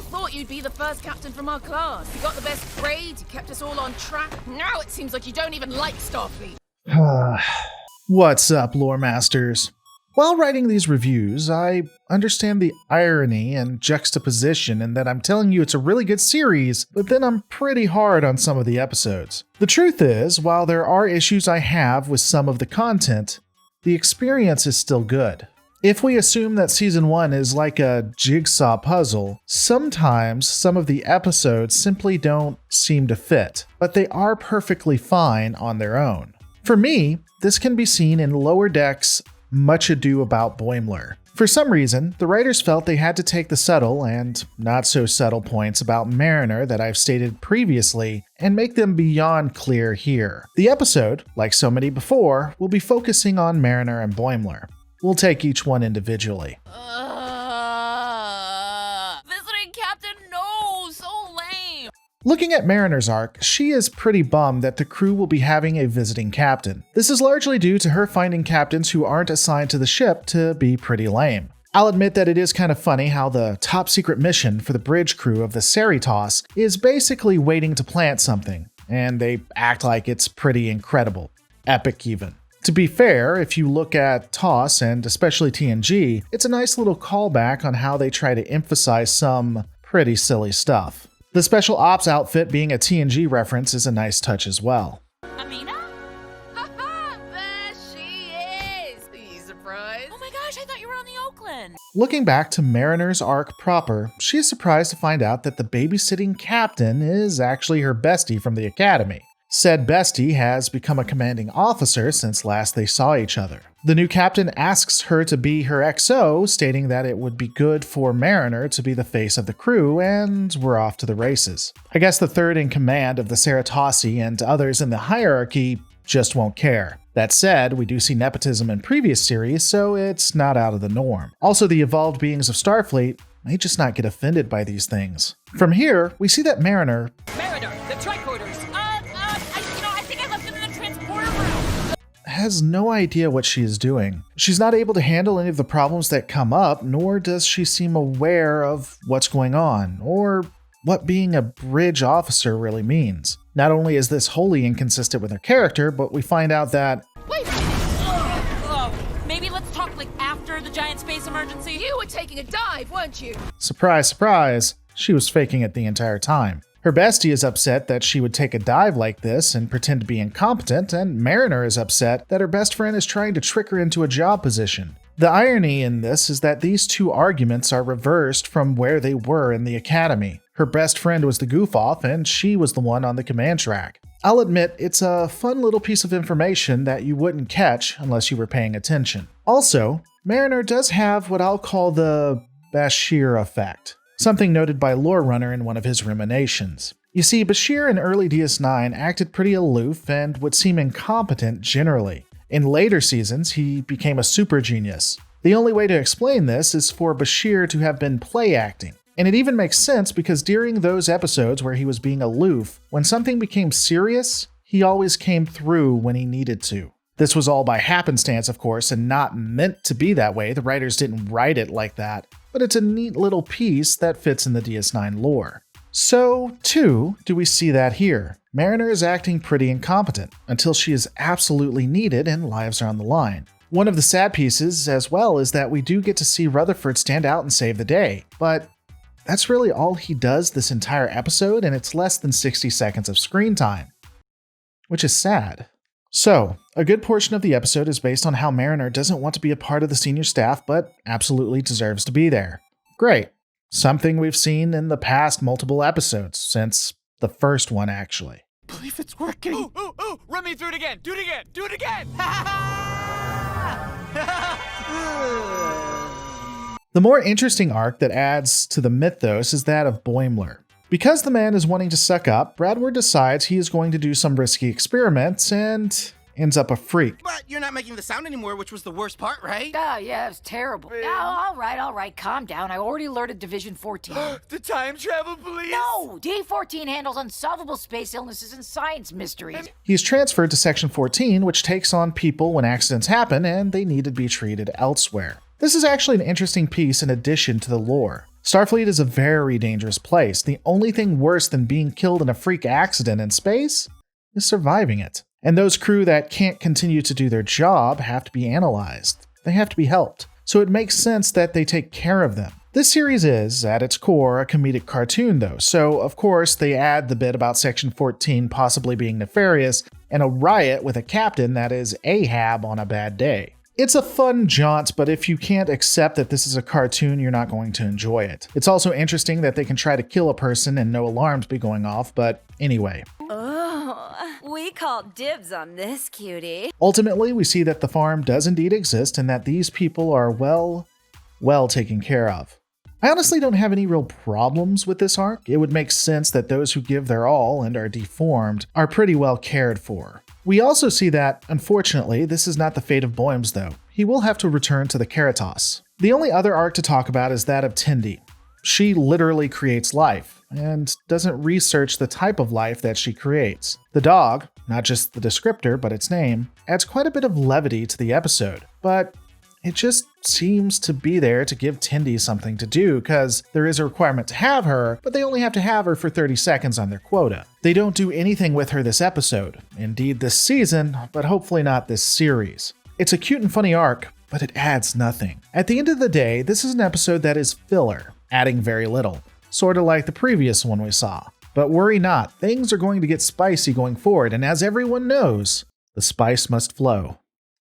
thought you'd be the first captain from our class. You got the best grades, you kept us all on track. Now it seems like you don't even like Starfleet. What's up, lore masters? While writing these reviews, I understand the irony and juxtaposition in that I'm telling you it's a really good series, but then I'm pretty hard on some of the episodes. The truth is, while there are issues I have with some of the content, the experience is still good. If we assume that Season 1 is like a jigsaw puzzle, sometimes some of the episodes simply don't seem to fit, but they are perfectly fine on their own. For me, this can be seen in Lower Decks' Much Ado About Boimler. For some reason, the writers felt they had to take the subtle and not so subtle points about Mariner that I've stated previously and make them beyond clear here. The episode, like so many before, will be focusing on Mariner and Boimler. We'll take each one individually. Visiting captain, no, so lame. Looking at Mariner's arc, she is pretty bummed that the crew will be having a visiting captain. This is largely due to her finding captains who aren't assigned to the ship to be pretty lame. I'll admit that it is kind of funny how the top secret mission for the bridge crew of the Cerritos is basically waiting to plant something, and they act like it's pretty incredible. Epic even. To be fair, if you look at TOS and especially TNG, it's a nice little callback on how they try to emphasize some pretty silly stuff. The special ops outfit being a TNG reference is a nice touch as well. Amina? Haha, there she is. Are you surprised? Oh my gosh, I thought you were on the Oakland. Looking back to Mariner's arc proper, she is surprised to find out that the babysitting captain is actually her bestie from the academy. Said bestie has become a commanding officer since last they saw each other. The new captain asks her to be her XO, stating that it would be good for Mariner to be the face of the crew, and we're off to the races. I guess the third in command of the Ceratosi and others in the hierarchy just won't care. That said, we do see nepotism in previous series, so it's not out of the norm. Also, the evolved beings of Starfleet may just not get offended by these things. From here, we see that Mariner, The tricorders. I think I left them in the transporter room. has no idea what she is doing. She's not able to handle any of the problems that come up, nor does she seem aware of what's going on, or what being a bridge officer really means. Not only is this wholly inconsistent with her character, but we find out that Wait, Maybe let's talk after the giant space emergency. you were taking a dive, weren't you? surprise, surprise, she was faking it the entire time. Her bestie is upset that she would take a dive like this and pretend to be incompetent, and Mariner is upset that her best friend is trying to trick her into a job position. The irony in this is that these two arguments are reversed from where they were in the academy. Her best friend was the goof-off, and she was the one on the command track. I'll admit, it's a fun little piece of information that you wouldn't catch unless you were paying attention. Also, Mariner does have what I'll call the Bashir effect, something noted by Lore Runner in one of his ruminations. You see, Bashir in early DS9 acted pretty aloof and would seem incompetent generally. In later seasons, he became a super genius. The only way to explain this is for Bashir to have been play acting. And it even makes sense because during those episodes where he was being aloof, when something became serious, he always came through when he needed to. This was all by happenstance, of course, and not meant to be that way. The writers didn't write it like that, but it's a neat little piece that fits in the DS9 lore. So, too, do we see that here. Mariner is acting pretty incompetent until she is absolutely needed and lives are on the line. One of the sad pieces, as well, is that we do get to see Rutherford stand out and save the day, but that's really all he does this entire episode, and it's less than 60 seconds of screen time, which is sad. So, a good portion of the episode is based on how Mariner doesn't want to be a part of the senior staff, but absolutely deserves to be there. Great. Something we've seen in the past multiple episodes, since the first one, actually. I believe it's working. Ooh, run me through it again. Do it again. The more interesting arc that adds to the mythos is that of Boimler. Because the man is wanting to suck up, Bradward decides he is going to do some risky experiments and ends up a freak. But you're not making the sound anymore, which was the worst part, right? Yeah, it was terrible. All right, calm down. I already alerted Division 14. The time travel police? No, D14 handles unsolvable space illnesses and science mysteries. He's transferred to Section 14, which takes on people when accidents happen and they need to be treated elsewhere. This is actually an interesting piece in addition to the lore. Starfleet is a very dangerous place. The only thing worse than being killed in a freak accident in space is surviving it. And those crew that can't continue to do their job have to be analyzed. They have to be helped. So it makes sense that they take care of them. This series is, at its core, a comedic cartoon though, so of course they add the bit about Section 14 possibly being nefarious and a riot with a captain that is Ahab on a bad day. It's a fun jaunt, but if you can't accept that this is a cartoon, you're not going to enjoy it. It's also interesting that they can try to kill a person and no alarms be going off, but anyway. Oh, we call dibs on this cutie. Ultimately, we see that the farm does indeed exist and that these people are well taken care of. I honestly don't have any real problems with this arc. It would make sense that those who give their all and are deformed are pretty well cared for. We also see that, unfortunately, this is not the fate of Boims though. He will have to return to the Caritas. The only other arc to talk about is that of Tendi. She literally creates life, and doesn't research the type of life that she creates. The dog, not just the descriptor but its name, adds quite a bit of levity to the episode, but it just seems to be there to give Tendi something to do, because there is a requirement to have her, but they only have to have her for 30 seconds on their quota. They don't do anything with her this episode, indeed this season, but hopefully not this series. It's a cute and funny arc, but it adds nothing. At the end of the day, this is an episode that is filler, adding very little, sorta like the previous one we saw. But worry not, things are going to get spicy going forward, and as everyone knows, the spice must flow.